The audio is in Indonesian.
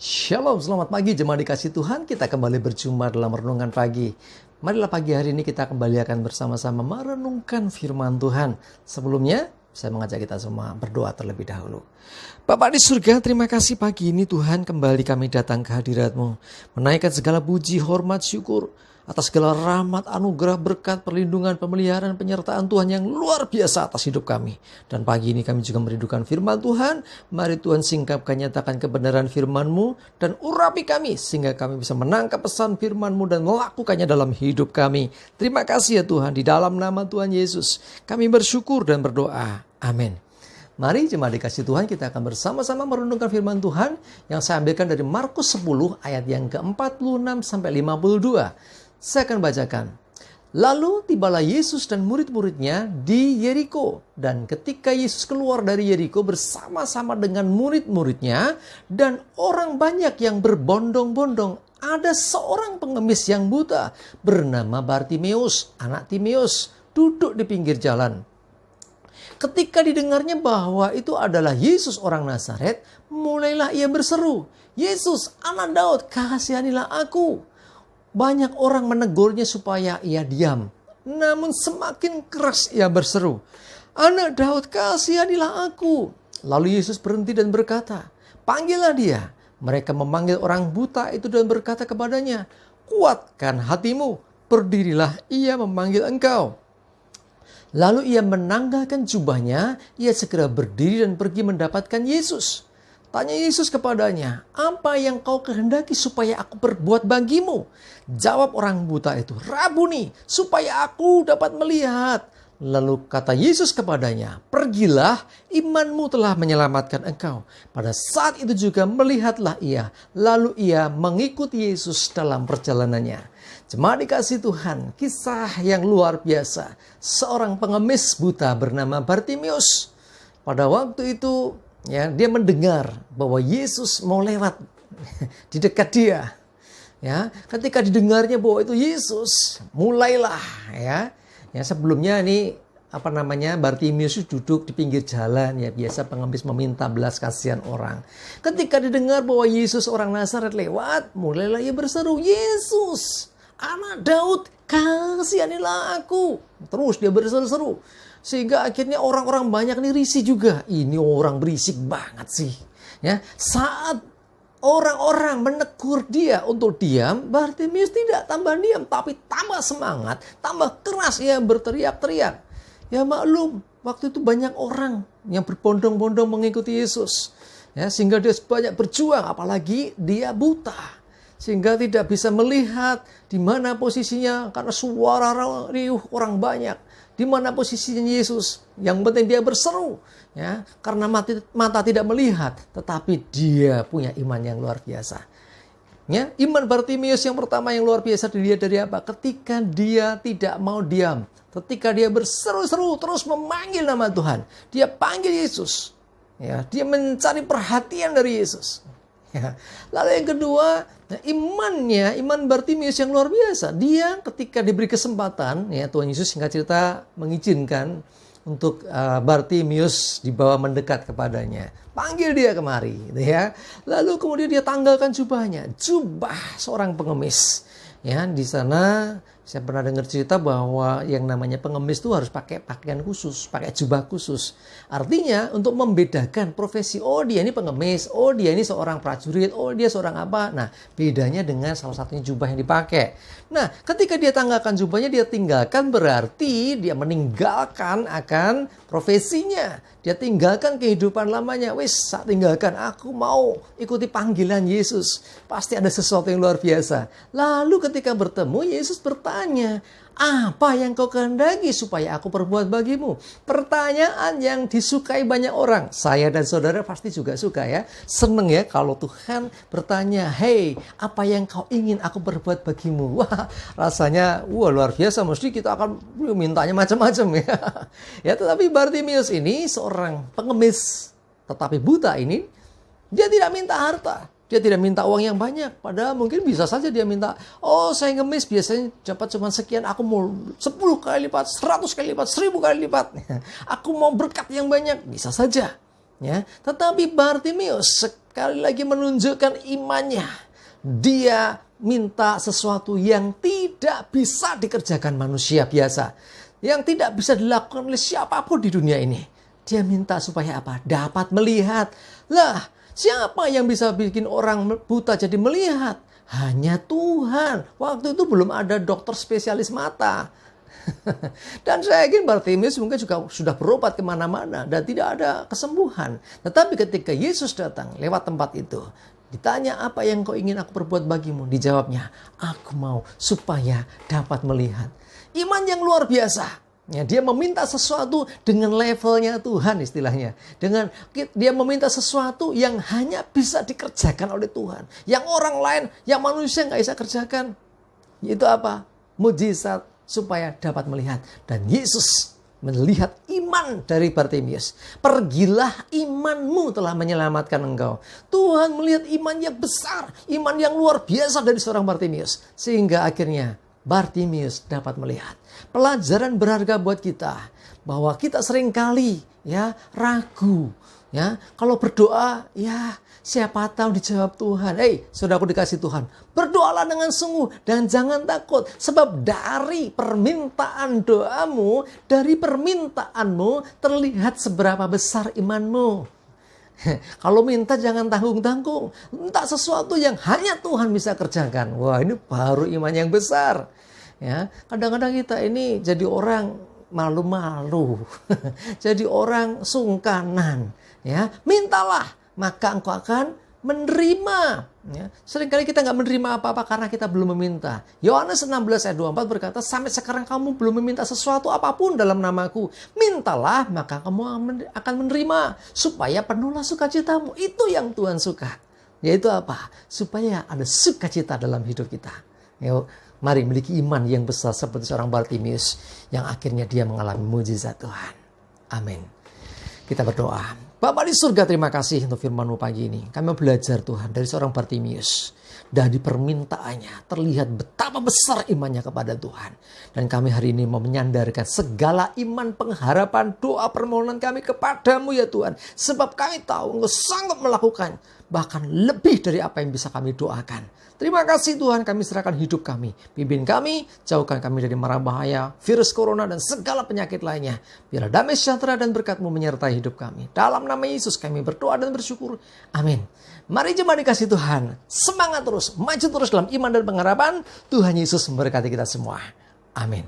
Shalom, selamat pagi jemaat dikasih Tuhan. Kita kembali berjumpa dalam renungan pagi. Marilah pagi hari ini kita kembali akan bersama-sama merenungkan firman Tuhan. Sebelumnya, saya mengajak kita semua berdoa terlebih dahulu. Bapa di surga, terima kasih pagi ini Tuhan kembali kami datang ke hadirat-Mu. Menaikkan segala puji, hormat, syukur atas segala rahmat, anugerah, berkat, perlindungan, pemeliharaan, penyertaan Tuhan yang luar biasa atas hidup kami. Dan pagi ini kami juga merindukan firman Tuhan. Mari Tuhan singkapkan, nyatakan kebenaran firman-Mu dan urapi kami sehingga kami bisa menangkap pesan firman-Mu dan melakukannya dalam hidup kami. Terima kasih ya Tuhan, di dalam nama Tuhan Yesus kami bersyukur dan berdoa. Amin. Mari jemaat dikasih Tuhan, kita akan bersama-sama merenungkan firman Tuhan yang saya ambilkan dari Markus 10 ayat yang ke-46 sampai 52. Saya akan bacakan. Lalu tibalah Yesus dan murid-muridnya di Yeriko. Dan ketika Yesus keluar dari Yeriko bersama-sama dengan murid-muridnya dan orang banyak yang berbondong-bondong, ada seorang pengemis yang buta bernama Bartimeus, anak Timeus, duduk di pinggir jalan. Ketika didengarnya bahwa itu adalah Yesus orang Nazaret, mulailah ia berseru, "Yesus, anak Daud, kasihanilah aku." Banyak orang menegurnya supaya ia diam. Namun semakin keras ia berseru, "Anak Daud, kasihanilah aku." Lalu Yesus berhenti dan berkata, "Panggillah dia." Mereka memanggil orang buta itu dan berkata kepadanya, "Kuatkan hatimu, berdirilah, ia memanggil engkau." Lalu ia menanggalkan jubahnya, ia segera berdiri dan pergi mendapatkan Yesus. Tanya Yesus kepadanya, "Apa yang kau kehendaki supaya aku perbuat bagimu?" Jawab orang buta itu, "Rabuni, supaya aku dapat melihat." Lalu kata Yesus kepadanya, "Pergilah, imanmu telah menyelamatkan engkau." Pada saat itu juga melihatlah ia, lalu ia mengikuti Yesus dalam perjalanannya. Jemaat dikasih Tuhan, kisah yang luar biasa. Seorang pengemis buta bernama Bartimeus. Pada waktu itu, ya, dia mendengar bahwa Yesus mau lewat di dekat dia. Ya, ketika didengarnya bahwa itu Yesus, mulailah ya sebelumnya ini Bartimeus duduk di pinggir jalan, ya biasa pengemis meminta belas kasihan orang. Ketika didengar bahwa Yesus orang Nazaret lewat, mulailah ia berseru, "Yesus, anak Daud, kasihanilah aku." Terus dia berseru-seru. Sehingga akhirnya orang-orang banyak nih risih juga. Ini orang berisik banget sih. Ya, saat orang-orang menegur dia untuk diam, Bartimeus tidak tambah diam, tapi tambah semangat, tambah keras ia berteriak-teriak. Ya maklum, waktu itu banyak orang yang berbondong-bondong mengikuti Yesus. Ya, sehingga dia banyak berjuang, apalagi dia buta. Sehingga tidak bisa melihat di mana posisinya karena suara riuh orang banyak. Di mana posisinya Yesus? Yang penting dia berseru, ya, karena mata tidak melihat, tetapi dia punya iman yang luar biasa. Ya, iman Bartimeus yang pertama yang luar biasa dilihat dari apa? Ketika dia tidak mau diam, ketika dia berseru-seru terus memanggil nama Tuhan, dia panggil Yesus, ya, dia mencari perhatian dari Yesus. Ya. Lalu yang kedua, iman Bartimeus yang luar biasa. Dia ketika diberi kesempatan, ya Tuhan Yesus singkat cerita mengizinkan untuk Bartimeus dibawa mendekat kepadanya. Panggil dia kemari, gitu ya. Lalu kemudian dia tanggalkan jubahnya, jubah seorang pengemis. Ya, di sana saya pernah dengar cerita bahwa yang namanya pengemis itu harus pakai pakaian khusus, pakai jubah khusus. Artinya untuk membedakan profesi, oh dia ini pengemis, oh dia ini seorang prajurit, oh dia seorang apa. Nah, bedanya dengan salah satunya jubah yang dipakai. Nah, ketika dia tanggalkan jubahnya, dia tinggalkan berarti dia meninggalkan akan profesinya. Dia tinggalkan kehidupan lamanya. Saya tinggalkan, aku mau ikuti panggilan Yesus. Pasti ada sesuatu yang luar biasa. Lalu ketika bertemu, Yesus bertanya, "Apa yang kau kehendaki supaya aku perbuat bagimu?" Pertanyaan yang disukai banyak orang. Saya dan saudara pasti juga suka ya. Seneng ya kalau Tuhan bertanya, "Hei, apa yang kau ingin aku perbuat bagimu?" Wah, rasanya luar biasa. Mesti kita akan mintanya macam-macam ya. Ya, tetapi Bartimeus ini seorang pengemis tetapi buta ini, dia tidak minta harta. Dia tidak minta uang yang banyak. Padahal mungkin bisa saja dia minta, "Oh saya ngemis biasanya dapat cuma sekian. Aku mau 10 kali lipat, 100 kali lipat, 1000 kali lipat. Aku mau berkat yang banyak." Bisa saja. Ya, tetapi Bartimeus sekali lagi menunjukkan imannya. Dia minta sesuatu yang tidak bisa dikerjakan manusia biasa. Yang tidak bisa dilakukan oleh siapapun di dunia ini. Dia minta supaya apa? Dapat melihat. Lah, siapa yang bisa bikin orang buta jadi melihat? Hanya Tuhan. Waktu itu belum ada dokter spesialis mata. Dan saya yakin Bartimeus mungkin juga sudah berobat kemana-mana dan tidak ada kesembuhan. Tetapi ketika Yesus datang lewat tempat itu, ditanya, apa yang kau ingin aku perbuat bagimu? Dijawabnya, aku mau supaya dapat melihat. Iman yang luar biasa. Ya, dia meminta sesuatu dengan levelnya Tuhan istilahnya. Dia meminta sesuatu yang hanya bisa dikerjakan oleh Tuhan. Yang orang lain, yang manusia nggak bisa kerjakan. Itu apa? Mujizat supaya dapat melihat. Dan Yesus melihat iman dari Bartimeus. Pergilah, imanmu telah menyelamatkan engkau. Tuhan melihat iman yang besar, iman yang luar biasa dari seorang Bartimeus. Sehingga akhirnya Bartimeus dapat melihat. Pelajaran berharga buat kita. Bahwa kita seringkali ragu. Kalau berdoa, siapa tahu dijawab Tuhan. Saudaraku dikasih Tuhan, berdoalah dengan sungguh dan jangan takut. Sebab dari permintaan doamu, dari permintaanmu terlihat seberapa besar imanmu. Kalau minta jangan tanggung-tanggung. Minta sesuatu yang hanya Tuhan bisa kerjakan. Wah, ini baru iman yang besar. Kadang-kadang kita ini jadi orang malu-malu. Jadi orang sungkanan. Mintalah, maka engkau akan menerima. Seringkali kita nggak menerima apa-apa karena kita belum meminta. Yohanes 16 ayat 24 berkata, sampai sekarang kamu belum meminta sesuatu apapun dalam namaku. Mintalah, maka kamu akan menerima. Supaya penuhlah sukacitamu. Itu yang Tuhan suka. Yaitu apa? Supaya ada sukacita dalam hidup kita. Mari miliki iman yang besar seperti seorang Bartimeus. Yang akhirnya dia mengalami mujizat Tuhan. Amin. Kita berdoa. Bapa di surga, terima kasih untuk firman-Mu pagi ini. Kami belajar Tuhan dari seorang Bartimeus. Dari permintaannya terlihat betapa besar imannya kepada Tuhan. Dan kami hari ini mau menyandarkan segala iman, pengharapan, doa, permohonan kami kepadamu ya Tuhan. Sebab kami tahu Engkau sanggup melakukan bahkan lebih dari apa yang bisa kami doakan. Terima kasih Tuhan, kami serahkan hidup kami. Pimpin kami, jauhkan kami dari mara bahaya, virus corona dan segala penyakit lainnya. Biarlah damai sejahtera dan berkat-Mu menyertai hidup kami. Dalam nama Yesus kami berdoa dan bersyukur. Amin. Mari jemaat dikasih Tuhan, semangat terus, maju terus dalam iman dan pengharapan. Tuhan Yesus memberkati kita semua. Amin.